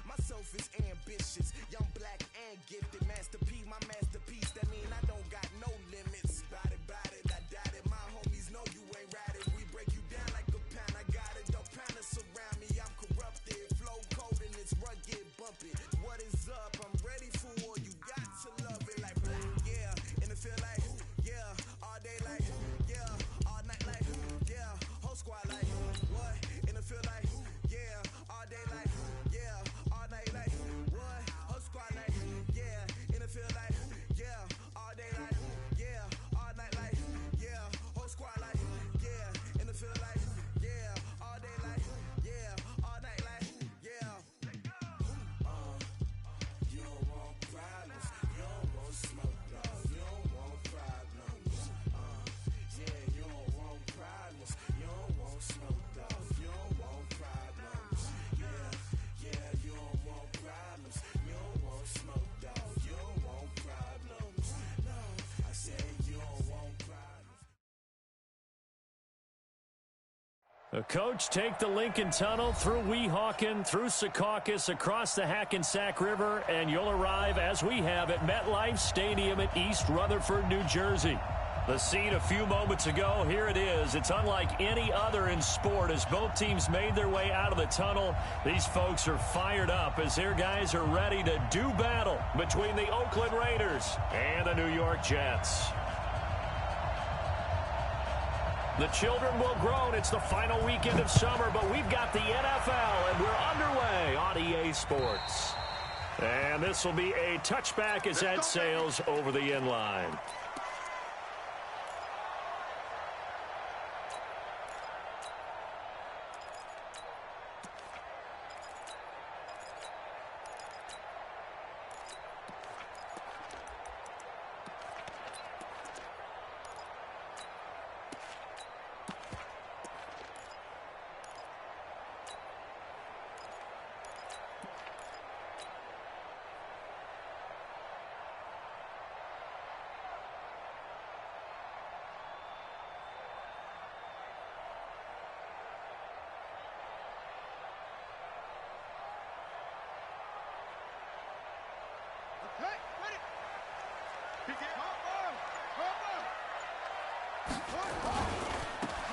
Myself is ambitious, young, black, and gifted. Master P, my masterpiece. That mean I don't got no limits. Bout it, I doubt it. My homies know you ain't ratted. We break you down like a pound. I got it, don't pound us around me. I'm corrupted, flow cold and it's rugged, bumpy. What is up? I'm ready for all you got to love it like black, yeah. And it feel like, yeah. All day like, yeah. All night like, yeah. Whole squad like, what? And it feel like, yeah. All day like, yeah. All night like, what? Whole squad like, yeah. And it feel like, yeah. All day like, yeah. All night like, yeah. Whole squad like, yeah. And it feel like, yeah. All day like, yeah. All night like, yeah. You don't want problems. You don't want smoke, dog. You don't want problems. Yeah, you don't want problems. You don't want smoke, dog. You don't want problems. Yeah, you don't want problems. You don't want smoke, dog. You don't want problems. No, I said you don't want problems. The coach take the Lincoln Tunnel through Weehawken, through Secaucus, across the Hackensack River, and you'll arrive, as we have, at MetLife Stadium in East Rutherford, New Jersey. The scene a few moments ago, here it is. It's unlike any other in sport as both teams made their way out of the tunnel. These folks are fired up as their guys are ready to do battle between the Oakland Raiders and the New York Jets. The children will groan. It's the final weekend of summer, but we've got the NFL, and we're underway on EA Sports. And this will be a touchback as that sails over the end line.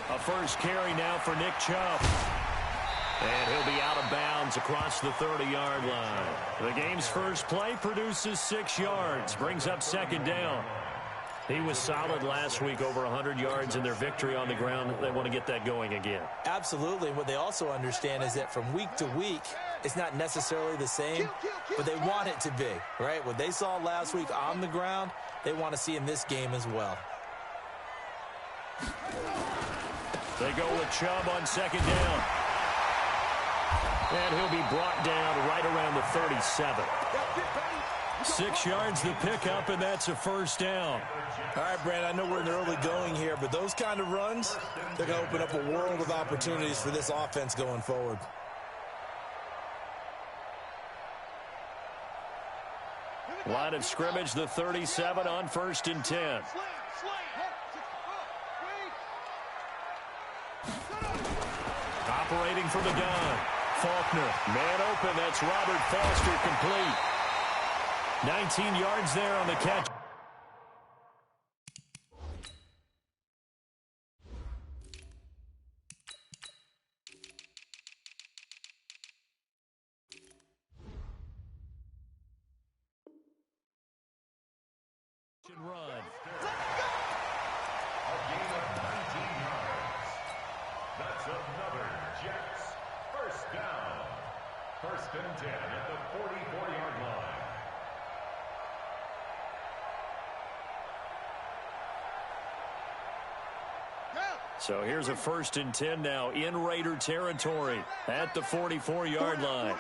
A first carry now for Nick Chubb. And he'll be out of bounds across the 30-yard line. The game's first play produces 6 yards, brings up second down. He was solid last week, over 100 yards in their victory on the ground. They want to get that going again. Absolutely. What they also understand is that from week to week, it's not necessarily the same, but they want it to be, right? What they saw last week on the ground, they want to see in this game as well. They go with Chubb on second down. And he'll be brought down right around the 37. 6 yards the pickup, and that's a first down. All right, Brad, I know we're in the early going here, but those kind of runs, they're going to open up a world of opportunities for this offense going forward. Line of scrimmage, the 37 on 1st and 10. Operating from the gun. Faulkner, man open, that's Robert Foster, complete. 19 yards there on the catch. Run. A gain of 19 yards. That's another Jets first down. 1st and 10 at the 44-yard line. So here's a 1st and 10 now in Raider territory at the 44-yard line.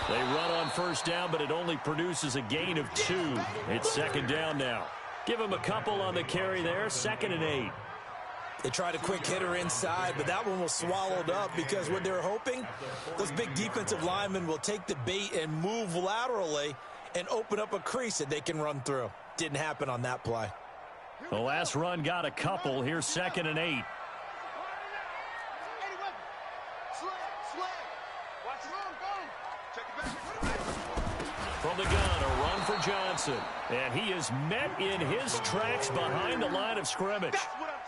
They run on 1st down, but it only produces a gain of 2. It's 2nd down now. Give them a couple on the carry there, 2nd and 8. They tried a quick hitter inside, but that one was swallowed up because what they're hoping, those big defensive linemen will take the bait and move laterally and open up a crease that they can run through. Didn't happen on that play. The last run got a couple. Here's 2nd and 8. From the gun, a run for Johnson. And he is met in his tracks behind the line of scrimmage.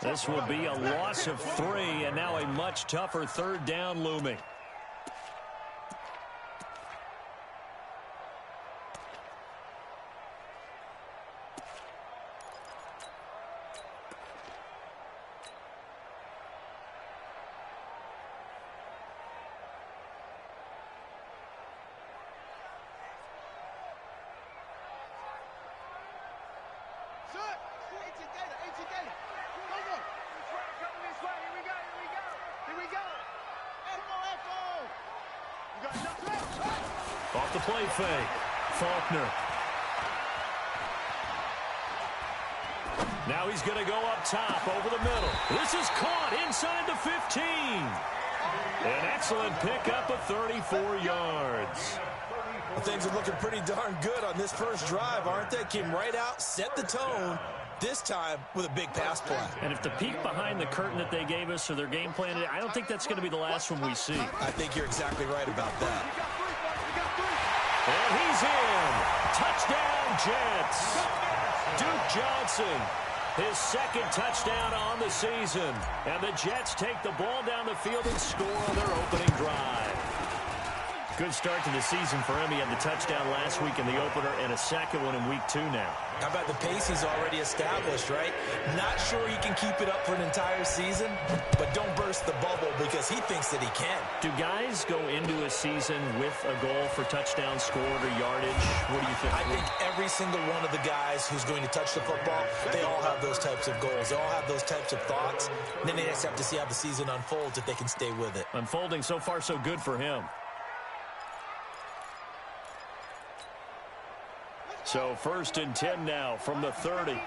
This will be a loss of 3, and now a much tougher third down looming. Off the play fake. Faulkner. Now he's going to go up top over the middle. This is caught inside the 15. An excellent pickup of 34 yards. Well, things are looking pretty darn good on this first drive, aren't they? Came right out, set the tone, this time with a big pass play. And if the peek behind the curtain that they gave us or their game plan, I don't think that's going to be the last one we see. I think you're exactly right about that. And he's in. Touchdown, Jets. Duke Johnson, his second touchdown on the season. And the Jets take the ball down the field and score on their opening drive. Good start to the season for him. He had the touchdown last week in the opener and a second one in week 2 now. How about the pace he's already established, right? Not sure he can keep it up for an entire season, but don't burst the bubble because he thinks that he can. Do guys go into a season with a goal for touchdown scored or yardage? What do you think? I think every single one of the guys who's going to touch the football, they all have those types of goals. They all have those types of thoughts. And then they just have to see how the season unfolds if they can stay with it. Unfolding so far so good for him. So 1st and 10 now from the 30.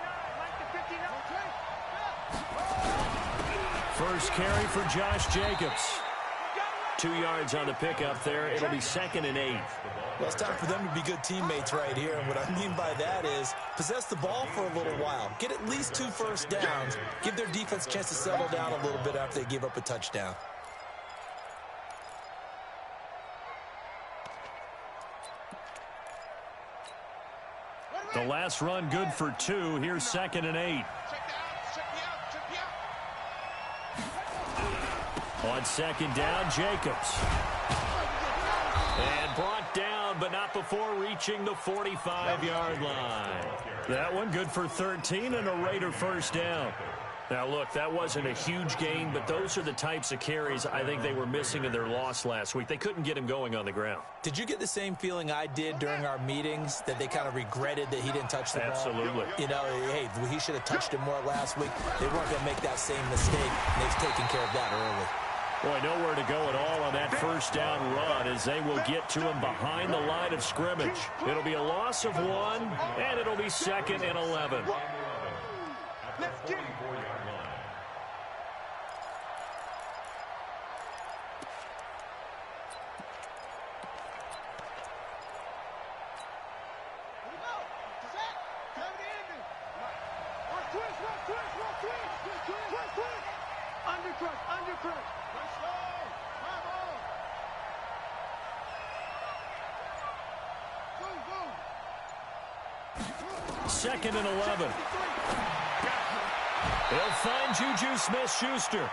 First carry for Josh Jacobs. 2 yards on the pickup there. It'll be 2nd and 8. Well, it's time for them to be good teammates right here. And what I mean by that is possess the ball for a little while. Get at least 2 first downs. Give their defense a chance to settle down a little bit after they give up a touchdown. The last run good for 2. Here's 2nd and 8. On 2nd down, Jacobs. And brought down, but not before reaching the 45-yard line. That one good for 13 and a Raider first down. Now, look, that wasn't a huge gain, but those are the types of carries I think they were missing in their loss last week. They couldn't get him going on the ground. Did you get the same feeling I did during our meetings, that they kind of regretted that he didn't touch the ball? Absolutely. You know, hey, he should have touched it more last week. They weren't going to make that same mistake, and they've taken care of that early. Boy, nowhere to go at all on that first down run as they will get to him behind the line of scrimmage. It'll be a loss of 1, and it'll be 2nd and 11. Let's get it. Second and 11. They'll find Juju Smith-Schuster.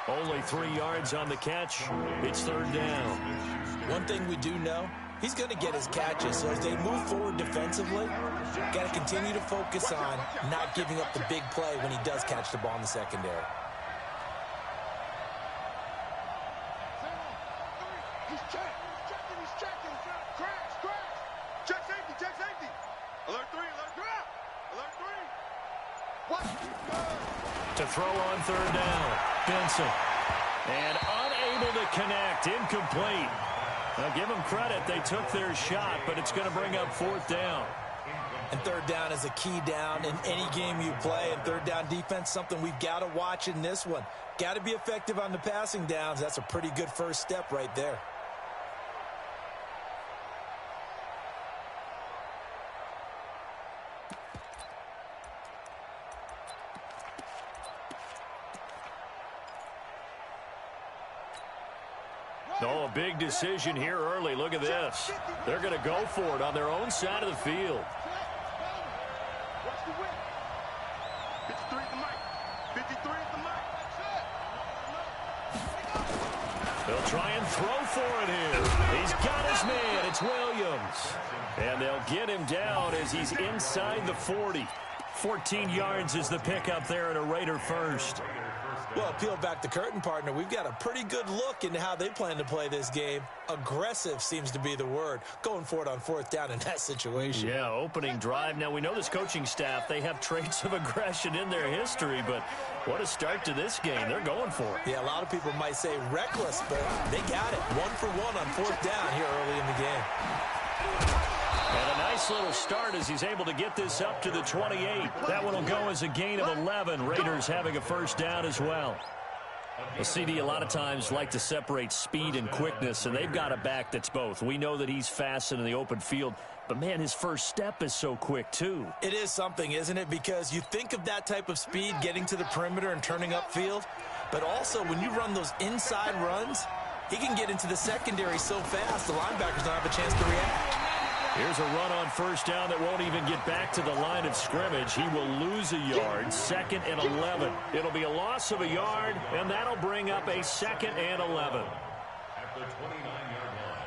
Only 3 yards on the catch. It's 3rd down. One thing we do know, he's going to get his catches. So as they move forward defensively, got to continue to focus on not giving up the big play when he does catch the ball in the secondary. He's checking. Check safety. Alert 3. What? To throw on 3rd down. Benson. And unable to connect. Incomplete. Now give them credit. They took their shot, but it's going to bring up 4th down. And 3rd down is a key down in any game you play. And 3rd down defense, something we've got to watch in this one. Got to be effective on the passing downs. That's a pretty good first step right there. Oh, a big decision here early. Look at this. They're going to go for it on their own side of the field. They'll try and throw for it here. He's got his man. It's Williams. And they'll get him down as he's inside the 40. 14 yards is the pickup there and a Raider first. Well, peel back the curtain, partner. We've got a pretty good look into how they plan to play this game. Aggressive seems to be the word. Going for it on fourth down in that situation. Yeah, opening drive. Now, we know this coaching staff, they have traits of aggression in their history, but what a start to this game. They're going for it. Yeah, a lot of people might say reckless, but they got it. 1 for 1 on fourth down here early in the game. And a nice little start as he's able to get this up to the 28. That one will go as a gain of 11. Raiders having a first down as well. The CD a lot of times like to separate speed and quickness, and they've got a back that's both. We know that he's fast in the open field, but, man, his first step is so quick, too. It is something, isn't it? Because you think of that type of speed getting to the perimeter and turning upfield, but also when you run those inside runs, he can get into the secondary so fast the linebackers don't have a chance to react. Here's a run on first down that won't even get back to the line of scrimmage. He will lose a yard, 2nd and 11. It'll be a loss of a yard, and that'll bring up a 2nd and 11. At the 29-yard line.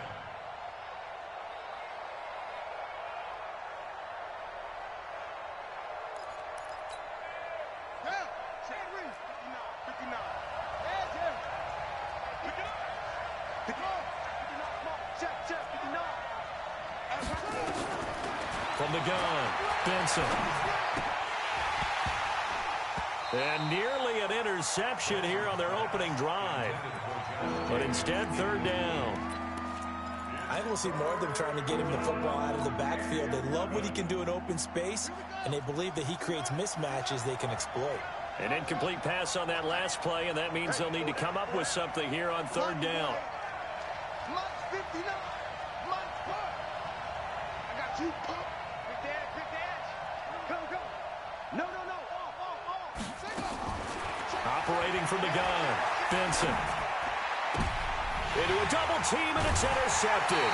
From the gun, Benson. And nearly an interception here on their opening drive. But instead, third down. I think we'll see more of them trying to get him the football out of the backfield. They love what he can do in open space, and they believe that he creates mismatches they can exploit. An incomplete pass on that last play, and that means they'll need to come up with something here on third down. Operating from the gun, Benson. Into a double team, and it's intercepted.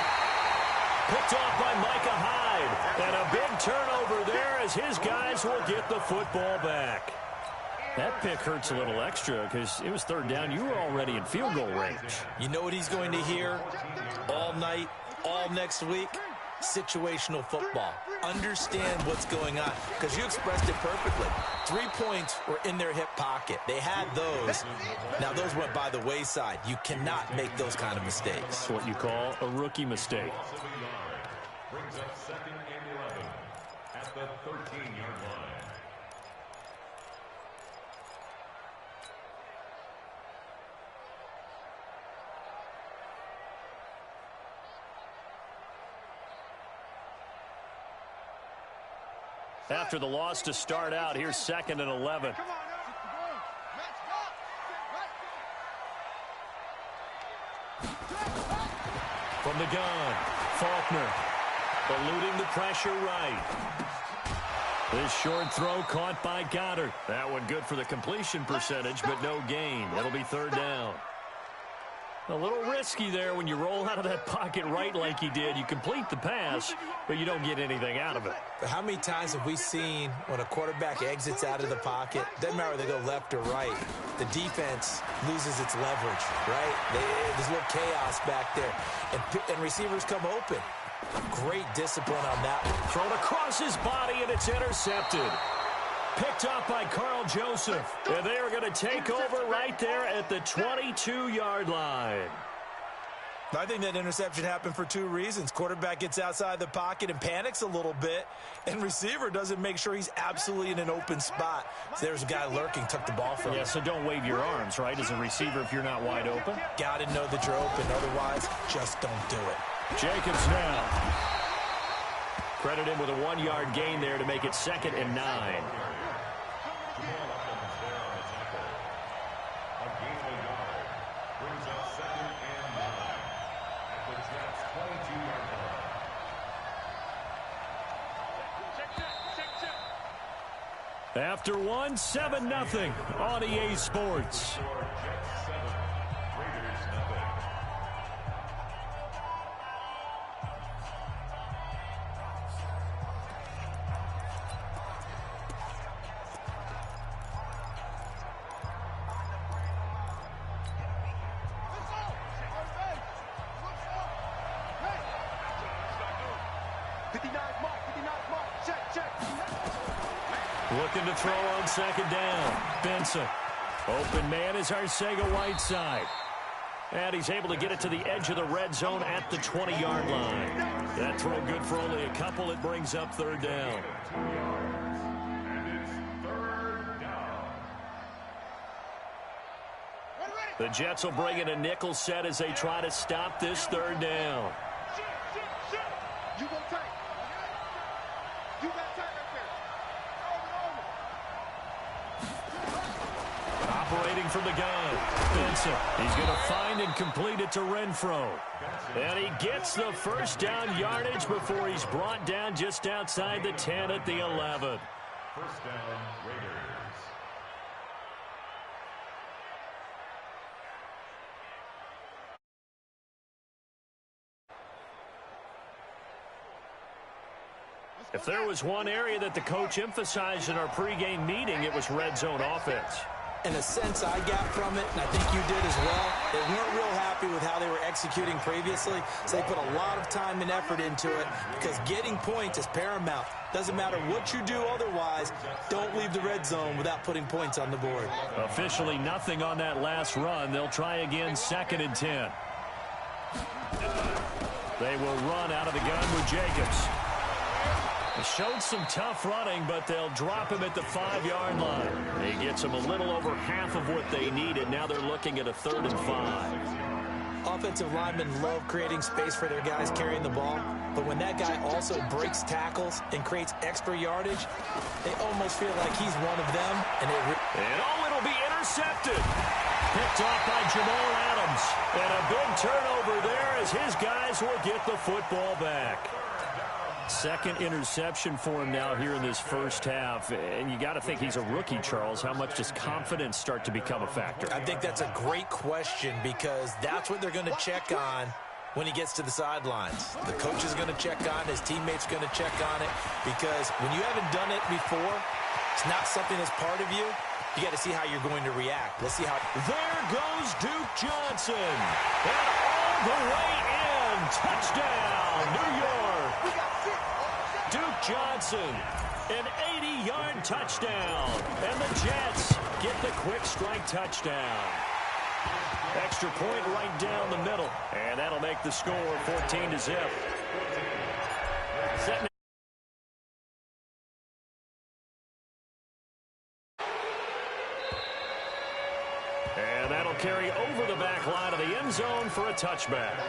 Picked off by Micah Hyde. And a big turnover there as his guys will get the football back. That pick hurts a little extra because it was third down. You were already in field goal range. You know what he's going to hear all night, all next week? Situational football. Understand what's going on, because you expressed it perfectly. 3 points were in their hip pocket. They had those. Now, those went by the wayside. You cannot make those kind of mistakes. That's what you call a rookie mistake. Brings up 2nd and 11 at the 13-yard line. After the loss to start out, here's 2nd and 11. From the gun, Faulkner eluding the pressure right. This short throw caught by Goddard. That one good for the completion percentage, but no gain. It'll be third down. A little risky there when you roll out of that pocket right like he did. You complete the pass, but you don't get anything out of it. But how many times have we seen when a quarterback exits out of the pocket, doesn't matter whether they go left or right, the defense loses its leverage, right? There's a little chaos back there, and receivers come open. Great discipline on that one. Thrown across his body, and it's intercepted. Picked up by Carl Joseph. And they are going to take over right there at the 22-yard line. I think that interception happened for 2 reasons. Quarterback gets outside the pocket and panics a little bit, and receiver doesn't make sure he's absolutely in an open spot. So there's a guy lurking, took the ball from him. Yeah, so don't wave your arms, right, as a receiver if you're not wide open. Got to know that you're open. Otherwise, just don't do it. Jacobs now. Credit him with a 1-yard gain there to make it 2nd and 9. After one, 7-0 on EA Sports. Looking to throw on second down. Benson. Open man is Arcega-Whiteside. And he's able to get it to the edge of the red zone at the 20-yard line. That throw good for only a couple. It brings up third down. And it's third down. The Jets will bring in a nickel set as they try to stop this third down. You go tight. You got tight right there. Operating from the gun. Benson. He's going to find and complete it to Renfro. And he gets the first down yardage before he's brought down just outside the 10 at the 11. First down, Raiders. If there was one area that the coach emphasized in our pregame meeting, it was red zone offense. In a sense I got from it, and I think you did as well, they weren't real happy with how they were executing previously, so they put a lot of time and effort into it because getting points is paramount. Doesn't matter what you do otherwise, don't leave the red zone without putting points on the board. Officially nothing on that last run. They'll try again 2nd and 10. They will run out of the gun with Jacobs. He showed some tough running, but they'll drop him at the 5-yard line. He gets them a little over half of what they needed. Now they're looking at a 3rd and 5. Offensive linemen love creating space for their guys carrying the ball, but when that guy also breaks tackles and creates extra yardage, they almost feel like he's one of them. And it'll be intercepted. Picked off by Jamal Adams. And a big turnover there as his guys will get the football back. Second interception for him now here in this first half. And you got to think he's a rookie, Charles. How much does confidence start to become a factor? I think that's a great question because that's what they're going to check on when he gets to the sidelines. The coach is going to check on, his teammates going to check on it because when you haven't done it before, it's not something that's part of you. You got to see how you're going to react. Let's see how. There goes Duke Johnson. And all the way in. Touchdown, New York. Duke Johnson, an 80-yard touchdown. And the Jets get the quick strike touchdown. Extra point right down the middle. And that'll make the score 14-0. And that'll carry over the back line of the end zone for a touchback.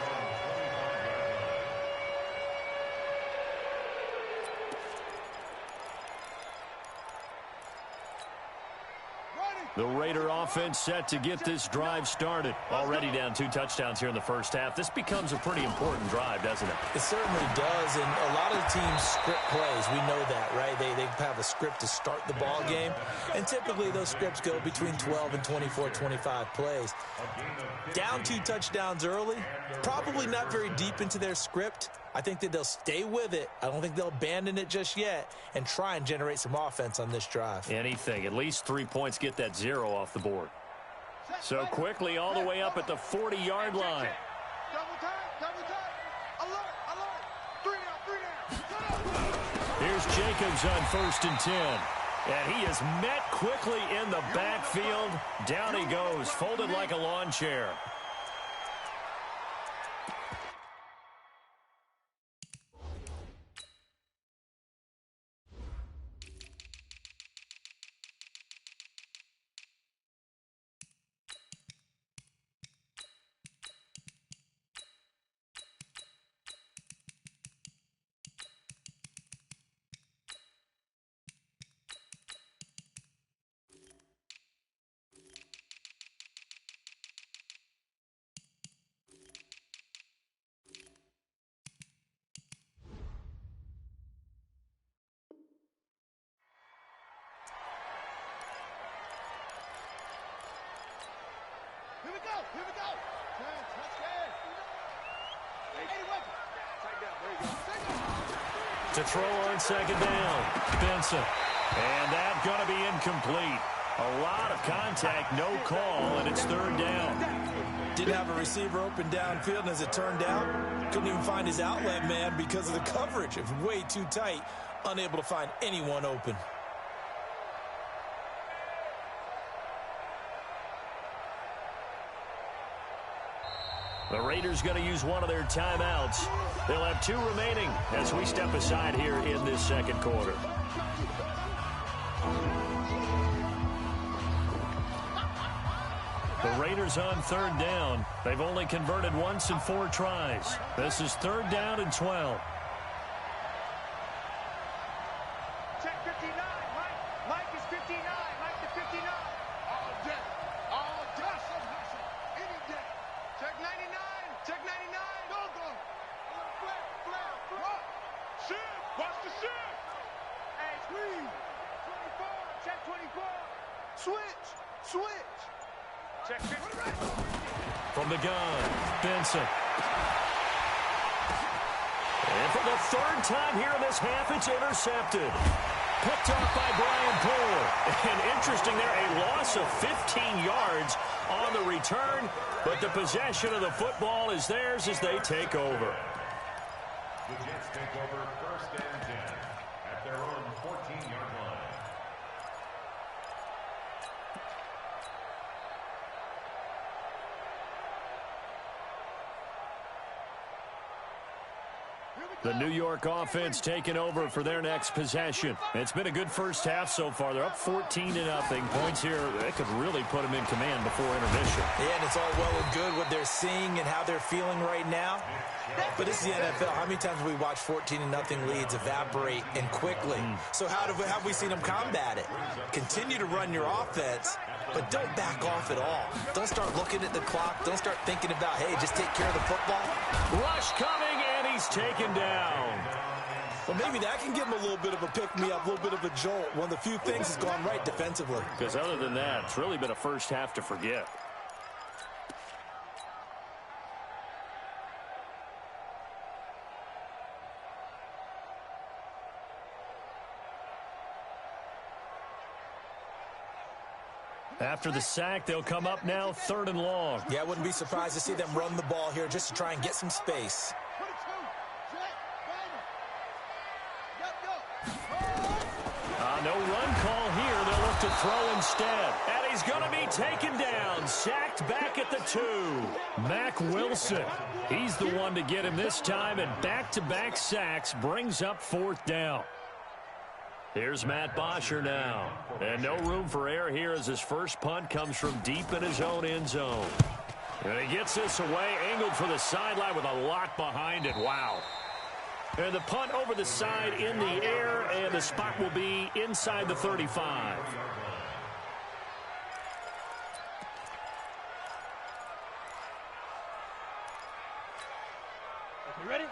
The Raider offense set to get this drive started. Already down 2 touchdowns here in the first half. This becomes a pretty important drive, doesn't it? It certainly does, and a lot of the teams script plays. We know that, right? They have a script to start the ball game, and typically those scripts go between 12 and 24, 25 plays. Down 2 touchdowns early, probably not very deep into their script. I think that they'll stay with it. I don't think they'll abandon it just yet and try and generate some offense on this drive. Anything. At least 3 points, get that 0 off the board. So quickly all the way up at the 40-yard line. Here's Jacobs on 1st and 10. And he is met quickly in the backfield. Down he goes, folded like a lawn chair. Here we go. To throw on 2nd down, Benson. And that's going to be incomplete. A lot of contact, no call, and it's 3rd down. Didn't have a receiver open downfield, and as it turned out, couldn't even find his outlet man because of the coverage. It was way too tight, unable to find anyone open. The Raiders going to use one of their timeouts. They'll have 2 remaining as we step aside here in this second quarter. The Raiders on 3rd down. They've only converted once in 4 tries. This is 3rd down and 12. Check 59. Mike is 59. Mike to 59. All day. All day. Hustle, hustle. Any day. Check 99. Check 99. Go, go. Flare. Shift. Watch the shift. Hey, squeeze. 24. Check 24. Switch. Check 50. From the gun, Benson. And for the 3rd time here in this half, it's intercepted. Picked off by Brian Poole. And interesting there, a loss of 15 yards on the return. But the possession of the football is theirs as they take over. The Jets take over 1st and 10 at their own 14-yard line. The New York offense taking over for their next possession. It's been a good first half so far. They're up 14-0. Points here, that could really put them in command before intermission. Yeah, and it's all well and good what they're seeing and how they're feeling right now. But this is the NFL. How many times have we watched 14-0 leads evaporate and quickly? So how have we seen them combat it? Continue to run your offense, but don't back off at all. Don't start looking at the clock. Don't start thinking about, hey, just take care of the football. Rush coming, and he's taken down. Well, maybe that can give him a little bit of a pick-me-up, a little bit of a jolt. One of the few things has gone right defensively. Because other than that, it's really been a first half to forget. After the sack, they'll come up now 3rd and long. Yeah, I wouldn't be surprised to see them run the ball here just to try and get some space. No run call here. They'll look to throw instead. And he's going to be taken down. Sacked back at the 2. Mack Wilson. He's the one to get him this time, and back-to-back sacks brings up 4th down. Here's Matt Bosher now. And no room for error here as his first punt comes from deep in his own end zone. And he gets this away, angled for the sideline with a lot behind it. Wow. And the punt over the side in the air, and the spot will be inside the 35.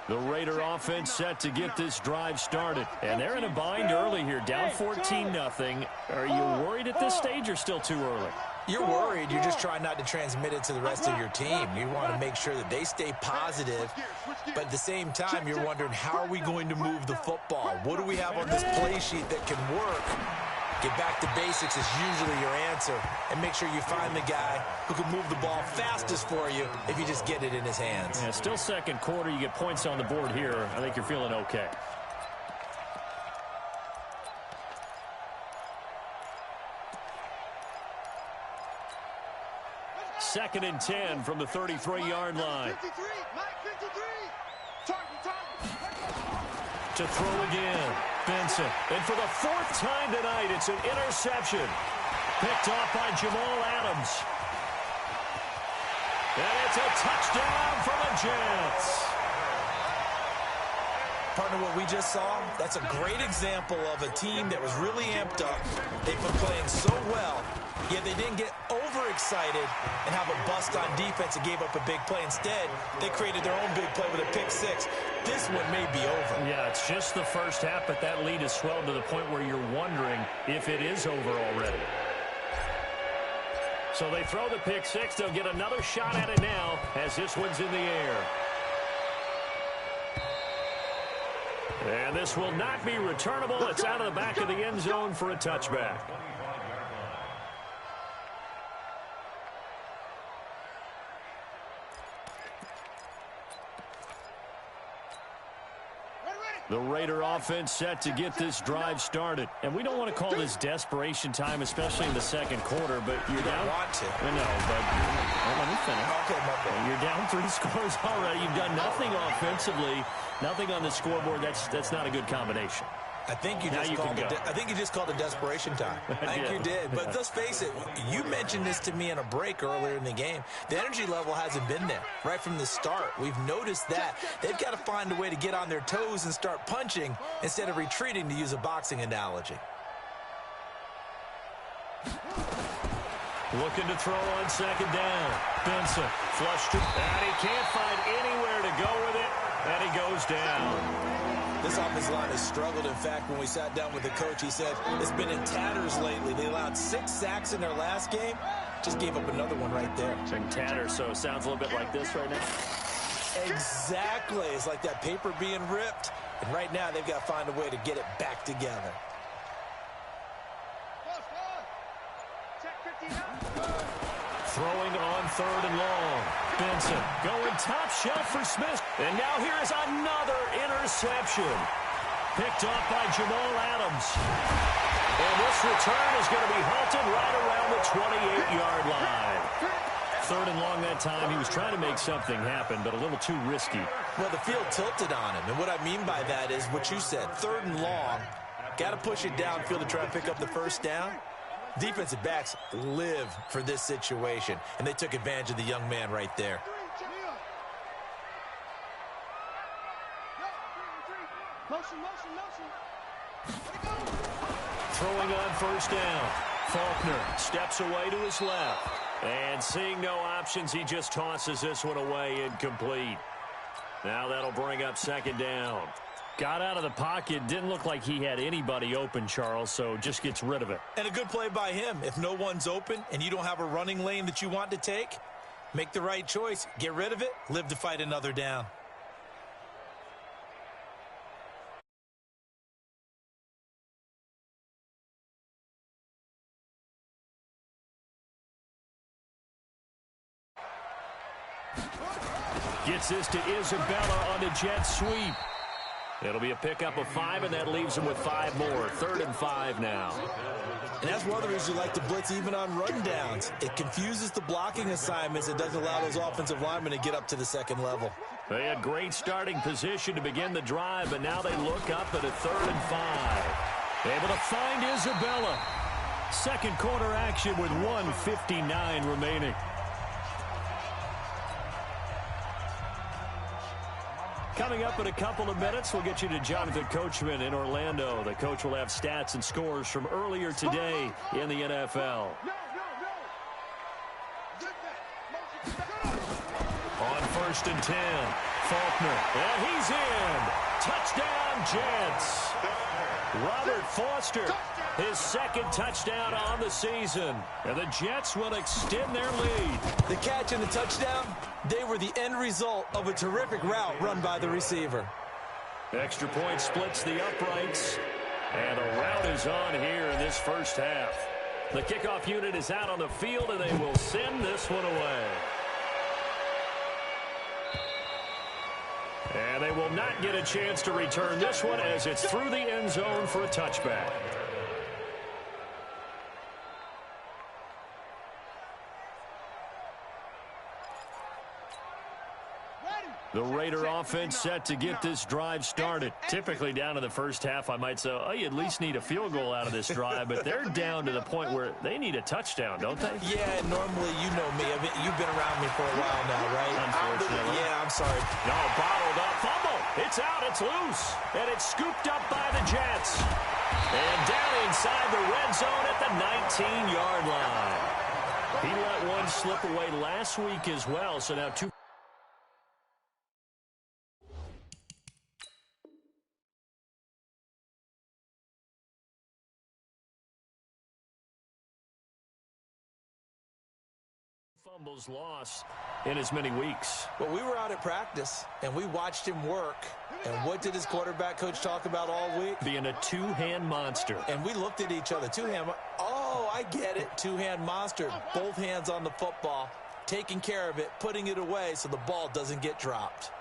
The Raider offense set to get this drive started. And they're in a bind early here, down 14-0. Are you worried at this stage or still too early? You're worried. You're just trying not to transmit it to the rest of your team. You want to make sure that they stay positive. But at the same time, you're wondering, how are we going to move the football? What do we have on this play sheet that can work? Get back to basics is usually your answer. And make sure you find the guy who can move the ball fastest for you if you just get it in his hands. Yeah, still second quarter. You get points on the board here. I think you're feeling okay. Second and 10 from the 33-yard line. 53. Mike 53. Target. To throw again, Benson. And for the 4th time tonight, it's an interception. Picked off by Jamal Adams. And it's a touchdown for the Jets. Partner, what we just saw, that's a great example of a team that was really amped up. They've been playing so well, yet they didn't get overexcited and have a bust on defense and gave up a big play. Instead, they created their own big play with a pick 6. This one may be over. Yeah, it's just the first half, but that lead has swelled to the point where you're wondering if it is over already. So they throw the pick 6. They'll get another shot at it now as this one's in the air. And this will not be returnable. It's out of the back of the end zone for a touchback. The Raider offense set to get this drive started. And we don't want to call this desperation time, especially in the second quarter, but you're down. Want to. I know, but let me finish. Okay, my bad. You're down 3 scores already. You've done nothing offensively, nothing on the scoreboard. That's not a good combination. I think you just called it desperation time. I think you did. But let's face it, you mentioned this to me in a break earlier in the game. The energy level hasn't been there right from the start. We've noticed that. They've got to find a way to get on their toes and start punching instead of retreating, to use a boxing analogy. Looking to throw on second down. Benson flushed it, and he can't find anywhere to go with it, and he goes down. This offensive line has struggled. In fact, when we sat down with the coach, he said it's been in tatters lately. They allowed 6 sacks in their last game. Just gave up another one right there. It's in tatters, so it sounds a little bit like this right now. Exactly. It's like that paper being ripped. And right now, they've got to find a way to get it back together. Throwing on 3rd and long. Benson going top shelf for Smith. And now here is another interception. Picked off by Jamal Adams. And this return is going to be halted right around the 28-yard line. 3rd and long that time. He was trying to make something happen, but a little too risky. Well, the field tilted on him. And what I mean by that is what you said. 3rd and long. Got to push it downfield to try and pick up the first down. Defensive backs live for this situation, and they took advantage of the young man right there. Throwing on 1st down. Faulkner steps away to his left. And seeing no options, he just tosses this one away, incomplete. Now that'll bring up 2nd down. Got out of the pocket. Didn't look like he had anybody open, Charles, so just gets rid of it. And a good play by him. If no one's open and you don't have a running lane that you want to take, make the right choice. Get rid of it. Live to fight another down. Gets this to Isabella on the jet sweep. It'll be a pickup of 5, and that leaves him with 5 more. 3rd and 5 now. And that's one of the reasons you like to blitz even on rundowns. It confuses the blocking assignments. It doesn't allow those offensive linemen to get up to the 2nd level. They had great starting position to begin the drive, but now they look up at a 3rd and 5. Able to find Isabella. Second quarter action with 1:59 remaining. Coming up in a couple of minutes, we'll get you to Jonathan Coachman in Orlando. The coach will have stats and scores from earlier today in the NFL. On 1st and 10, Faulkner, and he's in. Touchdown, Jets. Robert Foster, his 2nd touchdown on the season. And the Jets will extend their lead. The catch and the touchdown, they were the end result of a terrific route run by the receiver. Extra point splits the uprights. And the route is on here in this first half. The kickoff unit is out on the field, and they will send this one away. And they will not get a chance to return this one as it's through the end zone for a touchback. The Raider offense set to get this drive started. Typically down to the first half, I might say, oh, you at least need a field goal out of this drive, but they're down to the point where they need a touchdown, don't they? Yeah, normally you know me. I mean, you've been around me for a while now, right? Unfortunately. Yeah, I'm sorry. No, bottled up. Fumble. It's out. It's loose. And it's scooped up by the Jets. And down inside the red zone at the 19-yard line. He let one slip away last week as well, so now 2. Fumbles lost in as many weeks. Well, we were out at practice, and we watched him work. And what did his quarterback coach talk about all week? Being a two-hand monster. And we looked at each other. Two-hand. Oh, I get it. Two-hand monster. Both hands on the football, taking care of it, putting it away so the ball doesn't get dropped.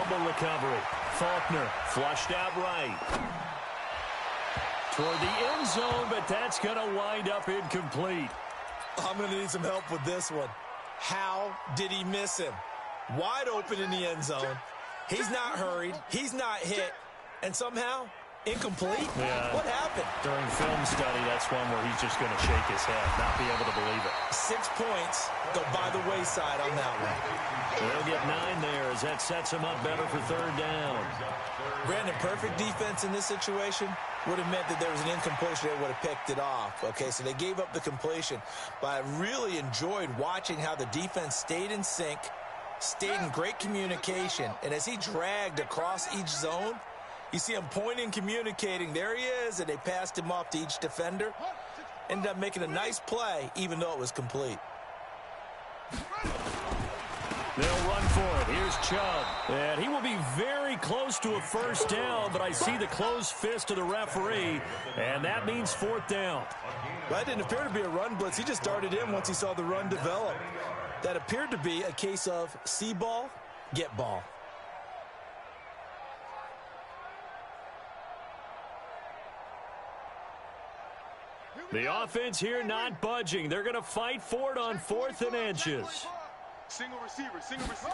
fumble recovery. Faulkner flushed out right. Toward the end zone, but that's going to wind up incomplete. I'm going to need some help with this one. How did he miss him? Wide open in the end zone. He's not hurried. He's not hit. And somehow, incomplete? Yeah. What happened? During film study, that's one where he's just going to shake his head, not be able to believe it. 6 points go by the wayside on that one. They'll get 9 there as that sets him up better for third down. Brandon, perfect defense in this situation would have meant that there was an incompletion. They would have picked it off. Okay, so they gave up the completion. But I really enjoyed watching how the defense stayed in sync, stayed in great communication. And as he dragged across each zone, you see him pointing, communicating. There he is, and they passed him off to each defender. Ended up making a nice play, even though it was complete. They'll run for it. Here's Chubb. And he will be very close to a first down, but I see the closed fist of the referee, and that means fourth down. Well, that didn't appear to be a run blitz. He just started in once he saw the run develop. That appeared to be a case of see ball, get ball. The offense here not budging. They're going to fight for it on 4th and inches. Single receiver, single receiver.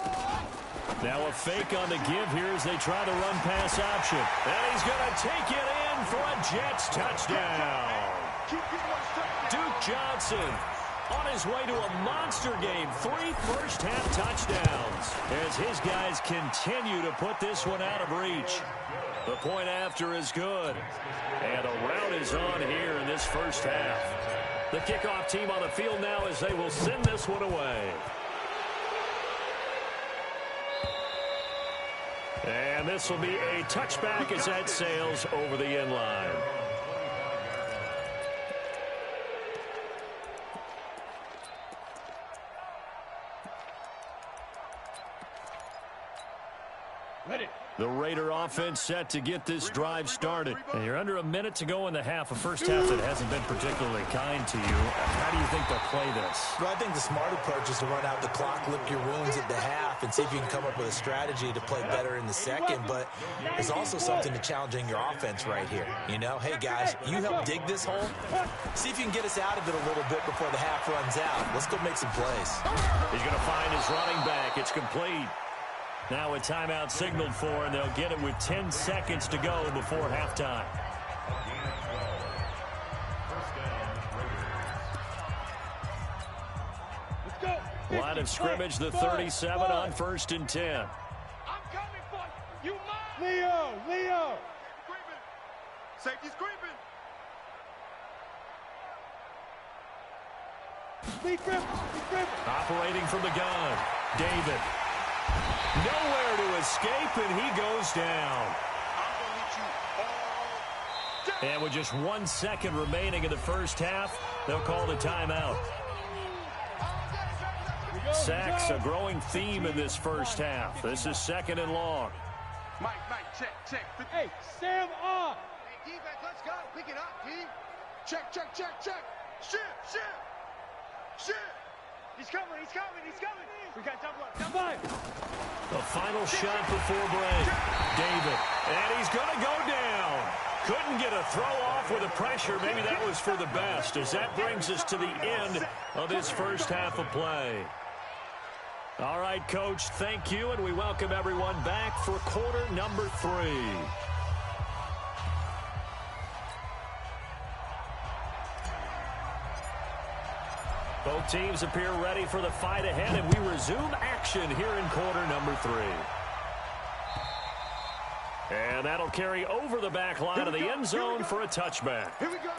Now a fake on the give here as they try the run-pass option. And he's going to take it in for a Jets touchdown. Duke Johnson on his way to a monster game. 3 first-half touchdowns as his guys continue to put this one out of reach. The point after is good. And a rout is on here in this first half. The kickoff team on the field now as they will send this one away. And this will be a touchback as that sails over the end line. Ready. The Raider offense set to get this drive started. And you're under a minute to go in the half, a first half that hasn't been particularly kind to you. How do you think they'll play this? Well, I think the smart approach is to run out the clock, lick your wounds at the half, and see if you can come up with a strategy to play better in the second. But there's also something to challenging your offense right here. You know, hey, guys, you help dig this hole. See if you can get us out of it a little bit before the half runs out. Let's go make some plays. He's going to find his running back. It's complete. Now a timeout signaled for, and they'll get it with 10 seconds to go before halftime. Let's go. Line of scrimmage, the 37 on 1st and 10. I'm coming for you. You mine. Leo. Screaming. Safety screaming. Speed grip. Operating from the gun. David. Nowhere to escape, and he goes down. And with just 1 second remaining in the first half, they'll call the timeout. Sacks, a growing theme in this first half. This is 2nd and long. Mike, check. Hey, Sam on. Hey, defense, let's go. Pick it up, D. Check. Shit. He's coming. We got double up. Double up. The final shot before break. David. And he's going to go down. Couldn't get a throw off with the pressure. Maybe that was for the best, as that brings us to the end of this first half of play. All right, Coach, thank you, and we welcome everyone back for quarter number 3. Both teams appear ready for the fight ahead, and we resume action here in quarter number 3. And that'll carry over the back line of the end zone for a touchback. Here we go.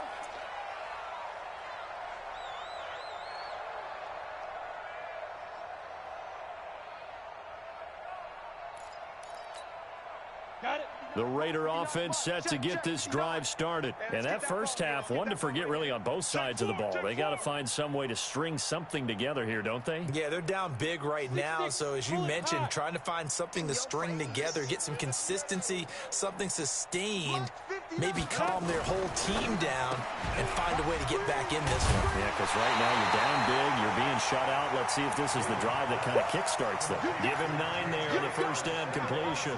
Got it. The Raider offense set to get this drive started. And that first half, one to forget really on both sides of the ball. They got to find some way to string something together here, don't they? Yeah, they're down big right now. So as you mentioned, trying to find something to string together, get some consistency, something sustained maybe calm their whole team down and find a way to get back in this one. Yeah, because right now you're down big, you're being shut out. Let's see if this is the drive that kind of kickstarts them. Give him 9 there on the first down completion.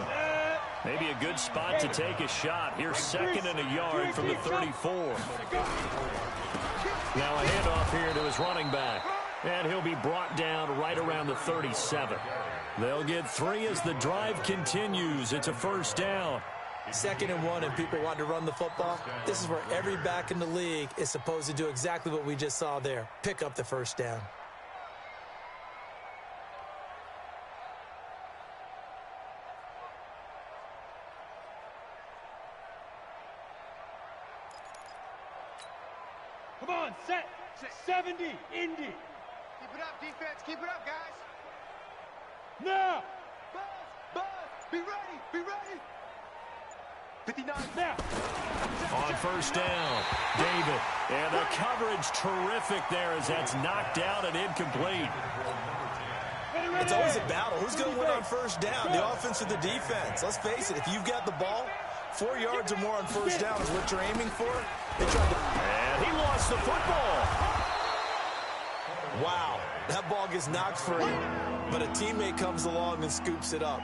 Maybe a good spot to take a shot. Here's 2nd and a yard from the 34. Now a handoff here to his running back. And he'll be brought down right around the 37. They'll get 3 as the drive continues. It's a first down. 2nd and 1 and people want to run the football. This is where every back in the league is supposed to do exactly what we just saw there. Pick up the first down. Come on, set. 70, Indy. Keep it up, defense. Keep it up, guys. Now. Buzz. Be ready. Be ready. 59 now. On first down, David. And the coverage terrific there as that's knocked down and incomplete. It's always a battle. Who's going to win on first down? The offense or the defense? Let's face it, if you've got the ball, 4 yards or more on first down is what you're aiming for. They tried to... And he lost the football. Wow, that ball gets knocked free, but a teammate comes along and scoops it up.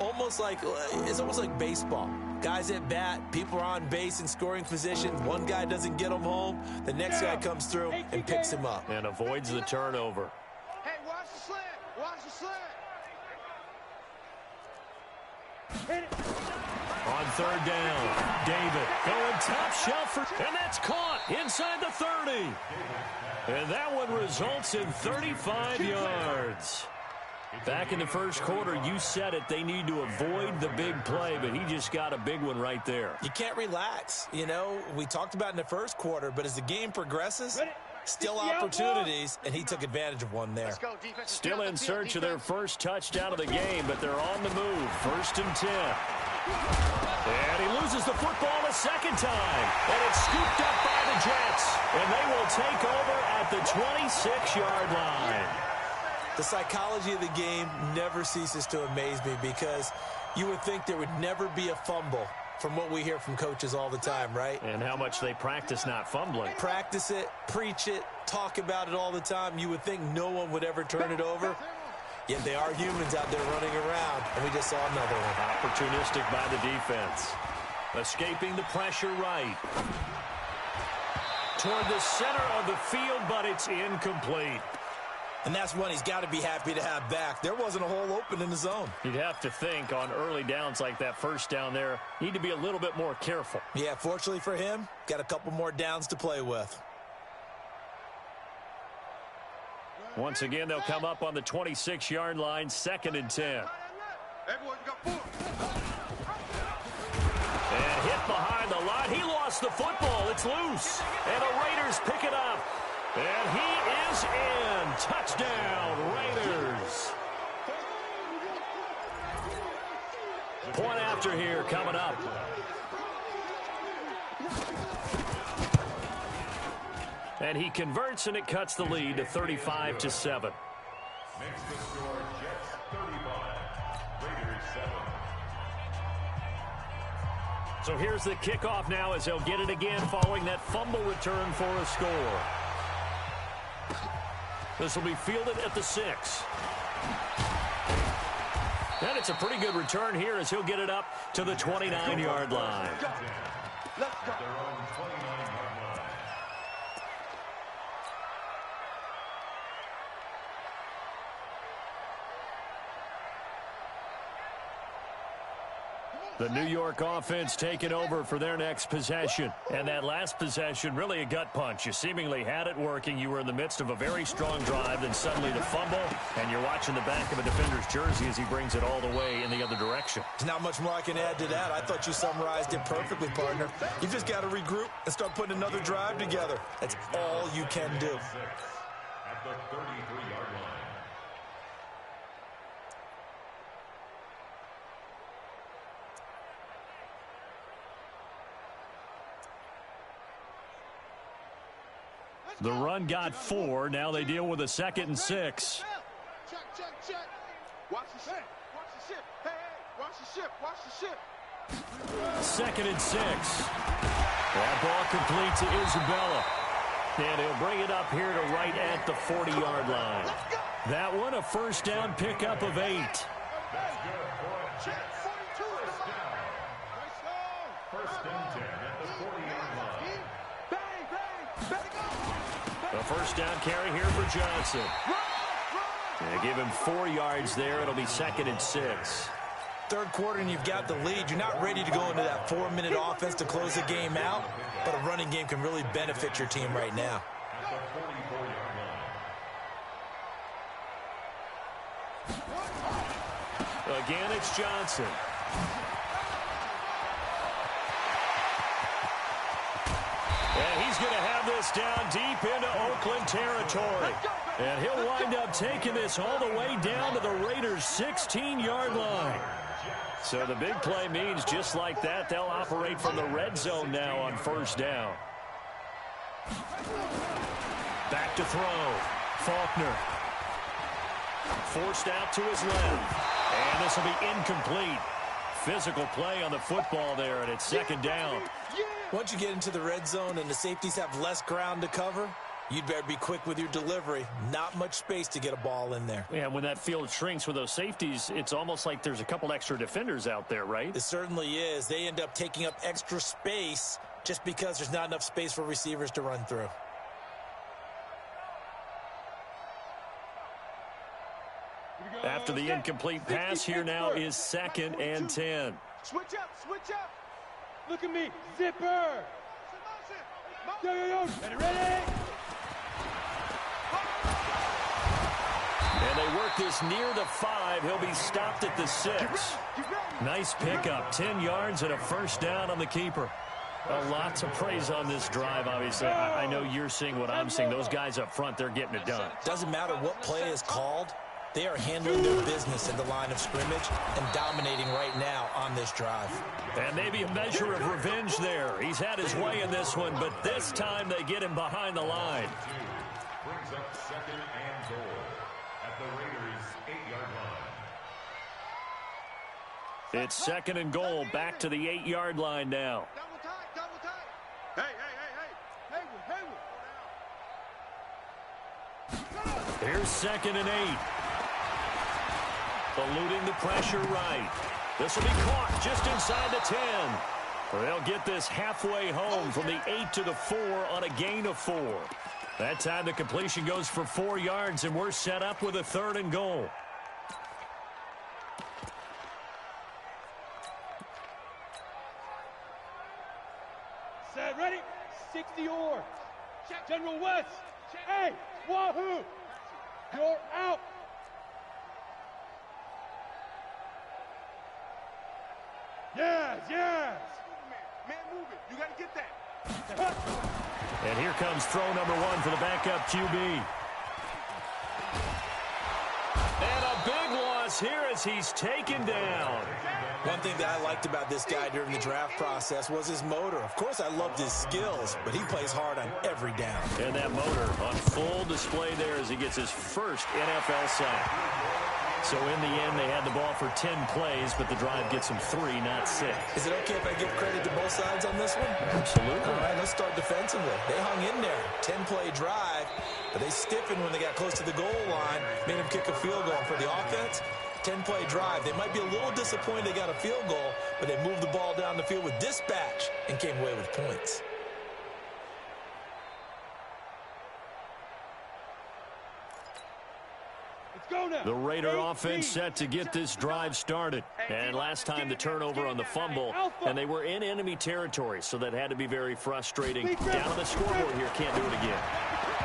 It's almost like baseball. Guys at bat, people are on base in scoring position. One guy doesn't get him home. The next guy comes through and picks him up. And avoids the turnover. Hey, watch the slant. Watch the slant. On third down, David going top shelf, and that's caught inside the 30. And that one results in 35 yards. Back in the first quarter, you said it, they need to avoid the big play, but he just got a big one right there. You can't relax. You know, we talked about in the first quarter, but as the game progresses, still opportunities, and he took advantage of one there. Still in search of their first touchdown of the game, but they're on the move. 1st and 10. And he loses the football a second time. And it's scooped up by the Jets. And they will take over at the 26-yard line. The psychology of the game never ceases to amaze me because you would think there would never be a fumble from what we hear from coaches all the time, right? And how much they practice not fumbling. Practice it, preach it, talk about it all the time. You would think no one would ever turn it over. Yet they are humans out there running around, and we just saw another one. Opportunistic by the defense. Escaping the pressure right. Toward the center of the field, but it's incomplete. And that's one he's got to be happy to have back. There wasn't a hole open in the zone. You'd have to think on early downs like that first down there, need to be a little bit more careful. Yeah, fortunately for him, got a couple more downs to play with. Once again, they'll come up on the 26-yard line, 2nd and 10. Everyone's got 4. And hit behind the line. He lost the football. It's loose. And the Raiders pick it up. And he is in. Touchdown, Raiders. Point after here coming up. And he converts, and it cuts the lead to 35-7. Makes the score Jets 35, Raiders 7. So here's the kickoff now as they'll get it again following that fumble return for a score. This will be fielded at the 6. And it's a pretty good return here as he'll get it up to the 29-yard line. Let's go. Their own 29-yard line. The New York offense taking over for their next possession. And that last possession, really a gut punch. You seemingly had it working. You were in the midst of a very strong drive, then suddenly the fumble, and you're watching the back of a defender's jersey as he brings it all the way in the other direction. There's not much more I can add to that. I thought you summarized it perfectly, partner. You've just got to regroup and start putting another drive together. That's all you can do. At the 33-yard line. The run got 4. Now they deal with a 2nd and 6. Check. Watch the ship. Watch the ship. Hey, watch the ship. Watch the ship. 2nd and 6. That ball complete to Isabella. And he'll bring it up here to right at the 40-yard line. That one a first down pickup of 8. That's good for a Jets. First down. First and 10 at the 40-yard line. A first down carry here for Johnson. They give him 4 yards there. It'll be 2nd and 6. Third quarter and you've got the lead. You're not ready to go into that 4-minute offense to close the game out, but a running game can really benefit your team right now. At the 44-yard line. Again, it's Johnson. And he's going to have this down deep into Oakland territory. And he'll wind up taking this all the way down to the Raiders' 16-yard line. So the big play means just like that, they'll operate from the red zone now on first down. Back to throw. Faulkner. Forced out to his left. And this will be incomplete. Physical play on the football there, and it's 2nd down. Once you get into the red zone and the safeties have less ground to cover, you'd better be quick with your delivery. Not much space to get a ball in there. Yeah, when that field shrinks with those safeties, it's almost like there's a couple extra defenders out there, right? It certainly is. They end up taking up extra space just because there's not enough space for receivers to run through. After the incomplete pass, here now is 2nd and 10. Switch up, switch up. Look at me, zipper. Yo. Ready? And they work this near the 5. He'll be stopped at the 6. Nice pickup, 10 yards and a first down on the keeper. Lots of praise on this drive, obviously. I know you're seeing what I'm seeing. Those guys up front, they're getting it done. Doesn't matter what play is called. They are handling their business in the line of scrimmage and dominating right now on this drive. And maybe a measure of revenge there. He's had his way in this one, but this time they get him behind the line. Brings up 2nd and goal at the Raiders' 8-yard line. It's 2nd and goal, back to the 8-yard line now. Double tight. Hey. Here's 2nd and 8. Eluding the pressure right. This will be caught just inside the 10. They'll get this halfway home from the 8 to the 4 on a gain of 4. That time the completion goes for 4 yards, and we're set up with a 3rd and goal. Set, ready? 60 or. General West. Hey, Wahoo. You're out. Yes. Man, move it. You got to get that. And here comes throw number 1 for the backup QB. And a big loss here as he's taken down. One thing that I liked about this guy during the draft process was his motor. Of course, I loved his skills, but he plays hard on every down. And that motor on full display there as he gets his first NFL sack. So in the end, they had the ball for 10 plays, but the drive gets him 3, not 6. Is it okay if I give credit to both sides on this one? Absolutely. All right, let's start defensively. They hung in there. 10-play drive, but they stiffened when they got close to the goal line, made them kick a field goal. For the offense, 10-play drive. They might be a little disappointed they got a field goal, but they moved the ball down the field with dispatch and came away with points. The Raider offense set to get this drive started. And last time the turnover on the fumble, and they were in enemy territory, so that had to be very frustrating. Down on the scoreboard here, can't do it again.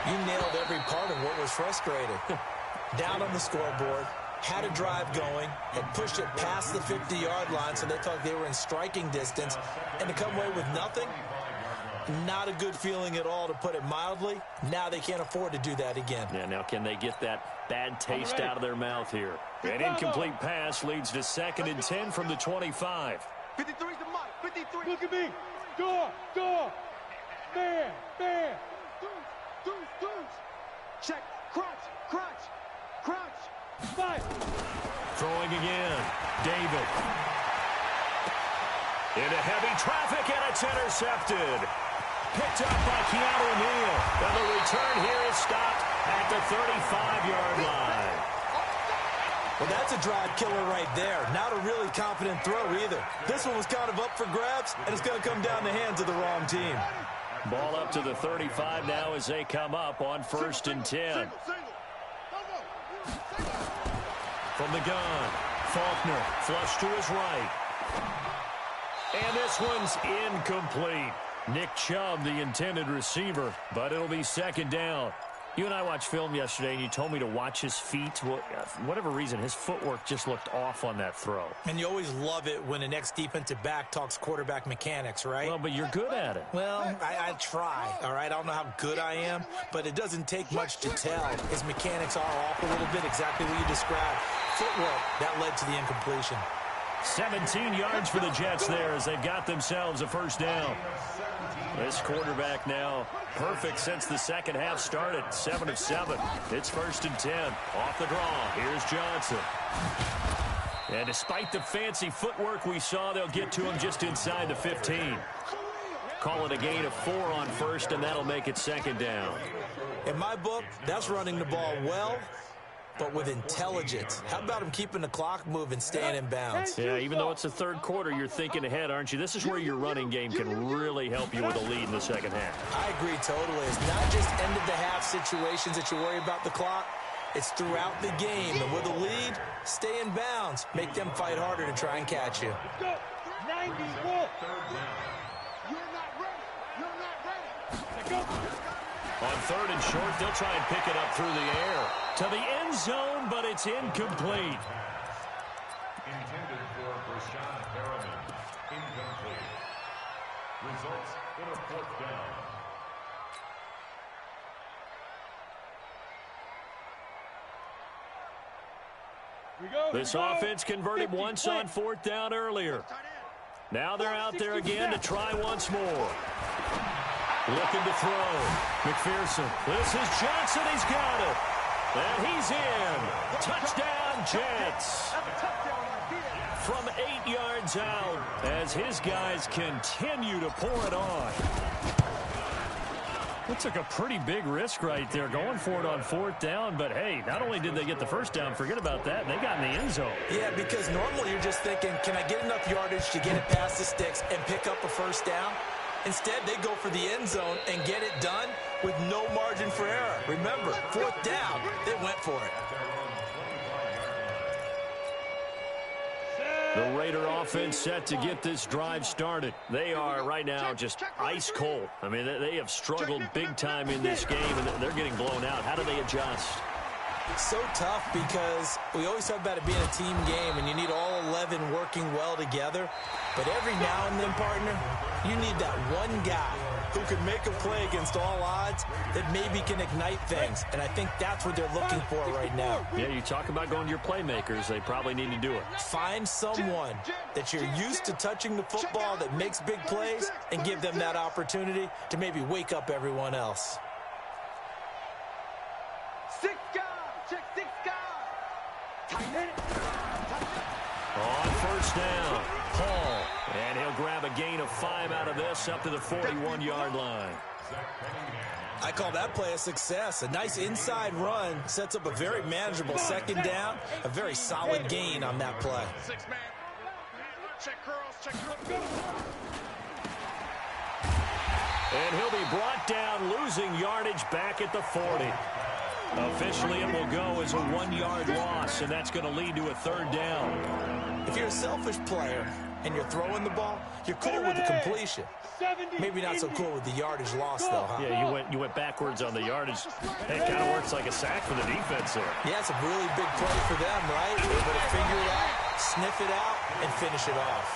You nailed every part of what was frustrating. Down on the scoreboard, had a drive going, had pushed it past the 50-yard line, so they thought they were in striking distance, and to come away with nothing, not a good feeling at all, to put it mildly. Now they can't afford to do that again. Yeah, now can they get that bad taste out of their mouth here? An incomplete pass leads to 2nd and 10 from the 25. 53's the mark. 53. Look at me. Door. Man. Deuce. Check. Crunch. 5. Throwing again. David. Into heavy traffic, and it's intercepted. Picked up by Keanu Neal. And the return here is stopped at the 35-yard line. Well, that's a drive killer right there. Not a really confident throw either. This one was kind of up for grabs, and it's going to come down the hands of the wrong team. Ball up to the 35 now as they come up on 1st and 10. From the gun, Faulkner flush to his right. And this one's incomplete. Nick Chubb, the intended receiver, but it'll be 2nd down. You and I watched film yesterday, and you told me to watch his feet. Well, for whatever reason, his footwork just looked off on that throw. And you always love it when an ex-defensive back talks quarterback mechanics, right? Well, but you're good at it. Well, I try, all right? I don't know how good I am, but it doesn't take much to tell. His mechanics are off a little bit, exactly what you described. Footwork, that led to the incompletion. 17 yards for the Jets there as they've got themselves a 1st down. This quarterback now perfect since the second half started. 7 of 7. It's 1st and 10. Off the draw. Here's Johnson. And despite the fancy footwork we saw, they'll get to him just inside the 15. Call it a gain of 4 on 1st, and that'll make it 2nd down. In my book, that's running the ball well, but with intelligence. How about him keeping the clock moving, staying in bounds? Yeah, even though it's the 3rd quarter, you're thinking ahead, aren't you? This is where your running game can really help you with a lead in the 2nd half. I agree totally. It's not just end-of-the-half situations that you worry about the clock. It's throughout the game. And with a lead, stay in bounds. Make them fight harder to try and catch you. 94. You're not ready. You're not ready. Go. On 3rd and short, they'll try and pick it up through the air. To the end zone, but it's incomplete. Intended for Rashawn Perriman. Incomplete. Results in a 4th down. This offense converted once on 4th down earlier. Now they're out there again to try once more. Looking to throw. McPherson. This is Johnson. He's got it. And he's in. Touchdown, Jets. From 8 yards out as his guys continue to pour it on. It took a pretty big risk right there going for it on 4th down. But, hey, not only did they get the 1st down, forget about that, they got in the end zone. Yeah, because normally you're just thinking, can I get enough yardage to get it past the sticks and pick up a 1st down? Instead, they go for the end zone and get it done with no margin for error. Remember, 4th down, they went for it. The Raider offense set to get this drive started. They are right now just ice cold. I mean, they have struggled big time in this game, and they're getting blown out. How do they adjust? So tough because we always talk about it being a team game, and you need all 11 working well together. But every now and then, partner, you need that one guy who can make a play against all odds that maybe can ignite things. And I think that's what they're looking for right now. Yeah, you talk about going to your playmakers. They probably need to do it. Find someone that you're used to touching the football that makes big plays and give them that opportunity to maybe wake up everyone else. 6 guys. Check 6 guys. On 1st down, Paul. And he'll grab a gain of 5 out of this up to the 41-yard line. I call that play a success. A nice inside run sets up a very manageable 2nd down. A very solid gain on that play. 6-man. Check curls. Check curls. And he'll be brought down, losing yardage back at the 40. Officially, it will go as a 1-yard loss, and that's going to lead to a 3rd down. If you're a selfish player and you're throwing the ball, you're cool with the completion. Maybe not so cool with the yardage loss, though, huh? Yeah, you went backwards on the yardage. It kind of works like a sack for the defense there. Yeah, it's a really big play for them, right? Able to figure it out, sniff it out, and finish it off.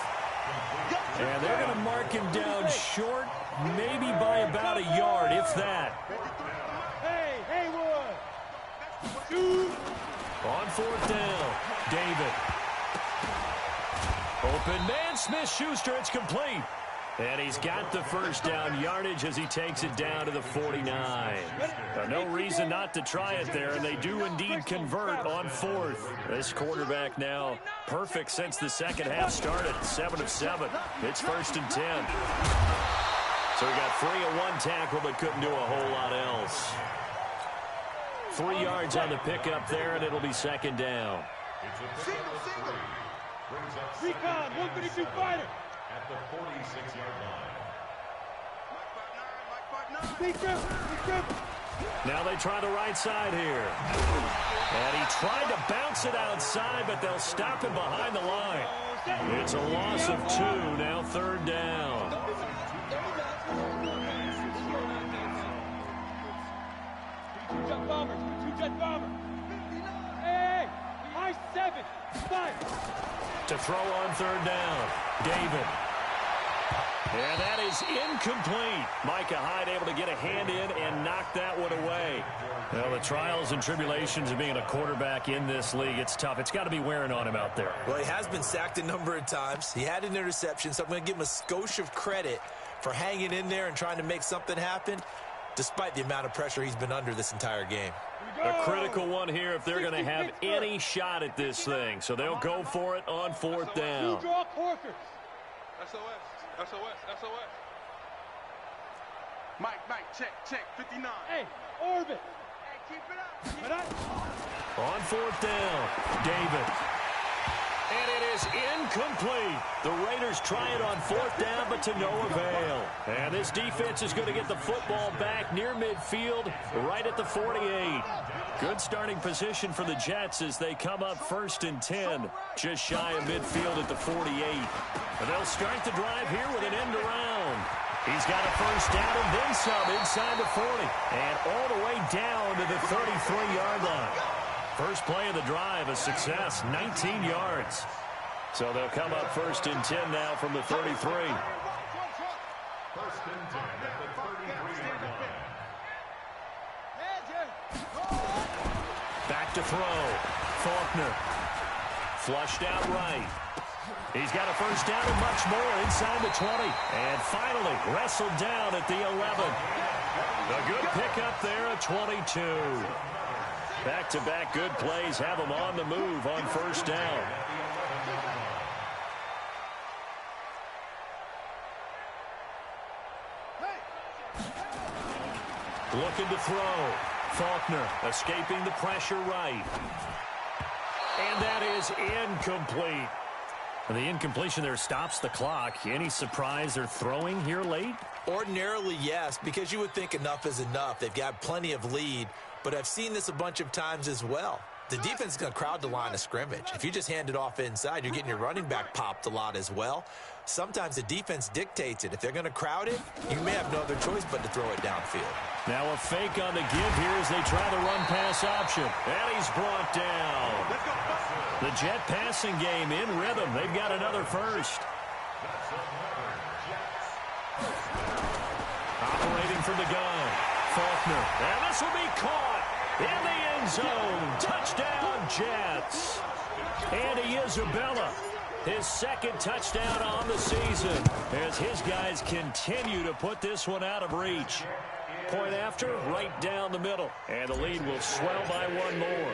And they're going to mark him down short, maybe by about a yard, if that. On 4th down, David. Open man, Smith-Schuster, it's complete. And he's got the first down yardage as he takes it down to the 49. No reason not to try it there, and they do indeed convert on fourth. This quarterback now perfect since the second half started, 7 of 7. It's 1st and 10. So he got free of one tackle but couldn't do a whole lot else. 3 yards on the pickup there, and it'll be 2nd down. Recon, 152 fighter. At the 46-yard line. Now they try the right side here. And he tried to bounce it outside, but they'll stop him behind the line. It's a loss of 2, now 3rd down. Two-jet bomber, two-jet bomber. Hey, I-7, 5. To throw on 3rd down, David. And that is incomplete. Micah Hyde able to get a hand in and knock that one away. Well, the trials and tribulations of being a quarterback in this league, it's tough. It's got to be wearing on him out there. Well, he has been sacked a number of times. He had an interception, so I'm going to give him a skosh of credit for hanging in there and trying to make something happen, despite the amount of pressure he's been under this entire game. A critical one here if they're going to have any shot at this thing. So they'll go for it on 4th down. Draw quarters. SOS. Mike, check, 59. Hey, orbit. Hey, keep it up. On 4th down, David. And it is incomplete. The Raiders try it on 4th down, but to no avail. And this defense is going to get the football back near midfield, right at the 48. Good starting position for the Jets as they come up 1st and 10, just shy of midfield at the 48. And they'll start the drive here with an end around. He's got a first down and then some inside the 40. And all the way down to the 33-yard line. First play of the drive, a success, 19 yards. So they'll come up 1st and 10 now from the 33. 1st and 10 at the 33-yard line. Back to throw. Faulkner. Flushed out right. He's got a first down and much more inside the 20. And finally wrestled down at the 11. A good pickup there at 22. Back-to-back good plays have them on the move on 1st down. Looking to throw. Faulkner escaping the pressure right. And that is incomplete. And the incompletion there stops the clock. Any surprise they're throwing here late? Ordinarily, yes, because you would think enough is enough. They've got plenty of lead, but I've seen this a bunch of times as well. The defense is going to crowd the line of scrimmage. If you just hand it off inside, you're getting your running back popped a lot as well. Sometimes the defense dictates it. If they're going to crowd it, you may have no other choice but to throw it downfield. Now a fake on the give here as they try the run-pass option. And he's brought down. The Jet passing game in rhythm. They've got another first. Operating from the gun. Faulkner. And this will be caught in the end zone. Touchdown, Jets. Andy Isabella, his 2nd touchdown on the season as his guys continue to put this one out of reach. Point after, right down the middle. And the lead will swell by one more.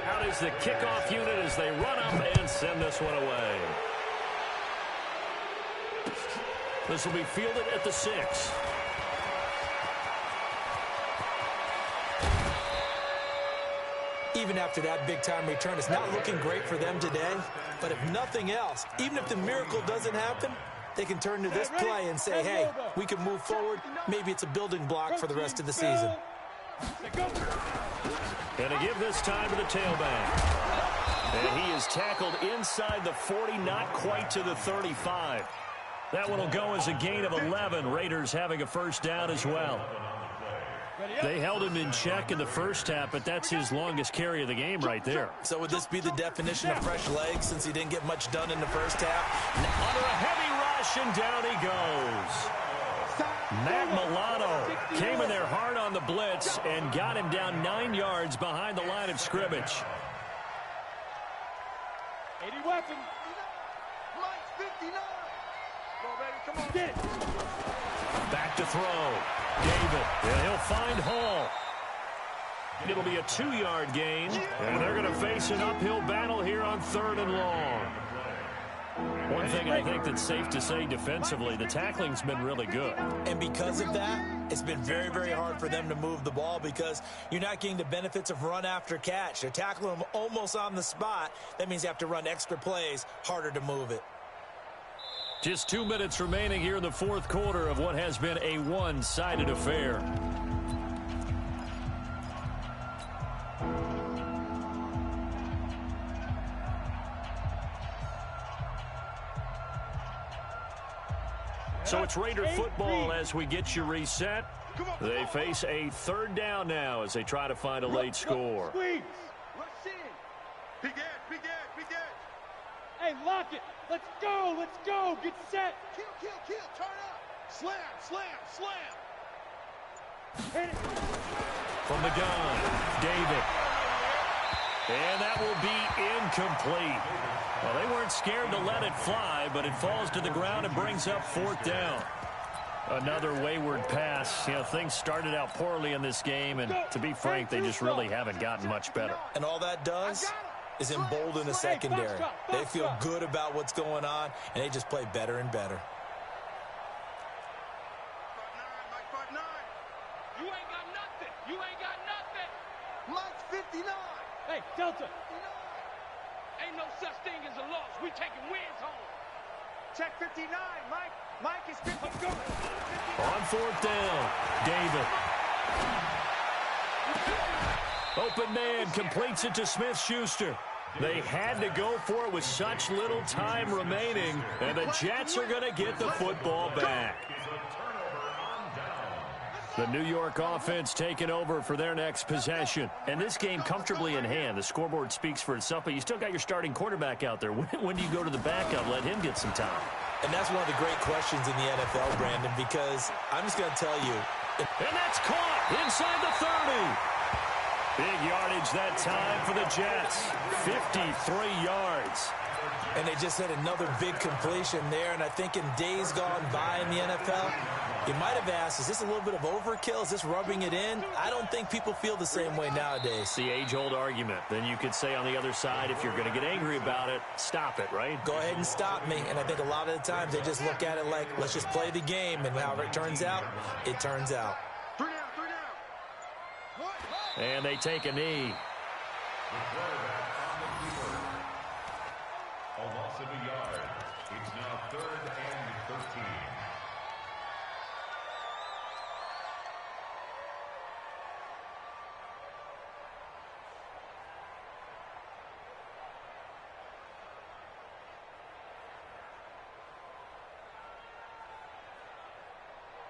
Out is the kickoff unit as they run up and send this one away. This will be fielded at the 6. Even after that big-time return, it's not looking great for them today. But if nothing else, even if the miracle doesn't happen, they can turn to this play and say, hey, we can move forward. Maybe it's a building block for the rest of the season. Going to give this time to the tailback. And he is tackled inside the 40, not quite to the 35. That one will go as a gain of 11. Raiders having a first down as well. They held him in check in the first half, but that's his longest carry of the game right there. So would this be the definition of fresh legs since he didn't get much done in the first half? Under a heavy rush, and down he goes. Matt Milano came in there hard on the blitz and got him down 9 yards behind the line of scrimmage. 80 weapons. Mike 59. Back to throw. David. And he'll find Hall. It'll be a 2-yard gain. And they're going to face an uphill battle here on 3rd and long. One thing I think that's safe to say defensively, the tackling's been really good. And because of that, it's been very, very hard for them to move the ball because you're not getting the benefits of run after catch. They're tackling them almost on the spot. That means you have to run extra plays, harder to move it. Just 2 minutes remaining here in the 4th quarter of what has been a one-sided affair. So it's Raider football as we get you reset. They face a 3rd down now as they try to find a late score. Rush in. Big edge, big edge, big edge. Hey, lock it. Let's go, let's go. Get set. Kill, kill, kill. Turn up. Slam, slam, slam. Hit it. From the gun, David. And that will be incomplete. Well, they weren't scared to let it fly, but it falls to the ground and brings up 4th down. Another wayward pass. You know, things started out poorly in this game, and to be frank, they just really haven't gotten much better. And all that does is embolden the secondary. They feel good about what's going on, and they just play better and better. Mike 5'9". You ain't got nothing. You ain't got nothing. Mike's 59. Hey, Delta. Ain't no such thing as a loss. We taking wins home. Check 59, Mike. Mike is 50. Let's go. On 4th down, David. Open man completes it to Smith-Schuster. They had to go for it with such little time remaining, and the Jets are going to get the football back. The New York offense taking over for their next possession. And this game comfortably in hand. The scoreboard speaks for itself, but you still got your starting quarterback out there. When do you go to the backup, let him get some time? And that's one of the great questions in the NFL, Brandon, because I'm just going to tell you. And that's caught inside the 30. Big yardage that time for the Jets. 53 yards. And they just had another big completion there. And I think in days gone by in the NFL, you might have asked, is this a little bit of overkill? Is this rubbing it in? I don't think people feel the same way nowadays. The age-old argument. Then you could say on the other side, if you're going to get angry about it, stop it, right? Go ahead and stop me. And I think a lot of the times they just look at it like, let's just play the game. And however it turns out, it turns out. 3 down. And they take a knee. A loss of a yard. It's now 3rd and 13.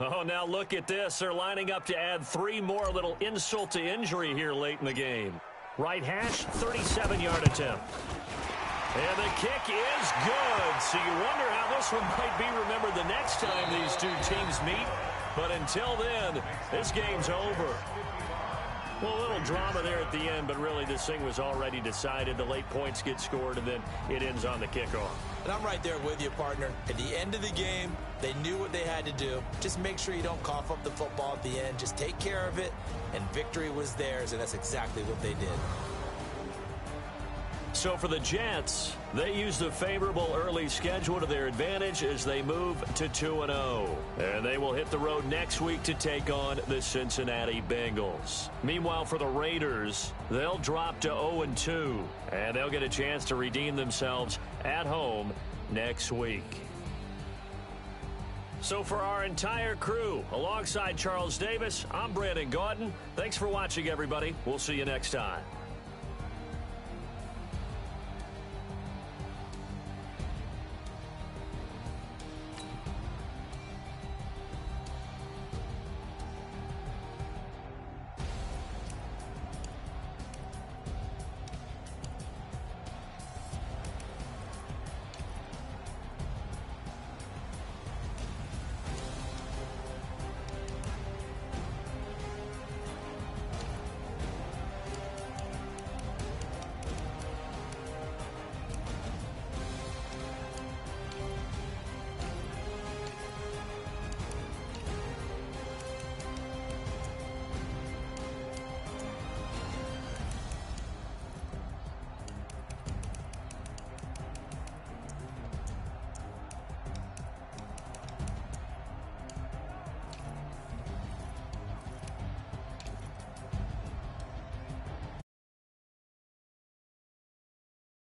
Oh, now look at this. They're lining up to add 3 more, little insult to injury here late in the game. Right hash, 37-yard attempt. And the kick is good. So you wonder how this one might be remembered the next time these two teams meet. But until then, this game's over. Well, a little drama there at the end, but really this thing was already decided. The late points get scored, and then it ends on the kickoff. And I'm right there with you, partner. At the end of the game, they knew what they had to do. Just make sure you don't cough up the football at the end. Just take care of it, and victory was theirs, and that's exactly what they did. So for the Jets, they use the favorable early schedule to their advantage as they move to 2-0. And they will hit the road next week to take on the Cincinnati Bengals. Meanwhile, for the Raiders, they'll drop to 0-2. And they'll get a chance to redeem themselves at home next week. So for our entire crew, alongside Charles Davis, I'm Brandon Gaudin. Thanks for watching, everybody. We'll see you next time.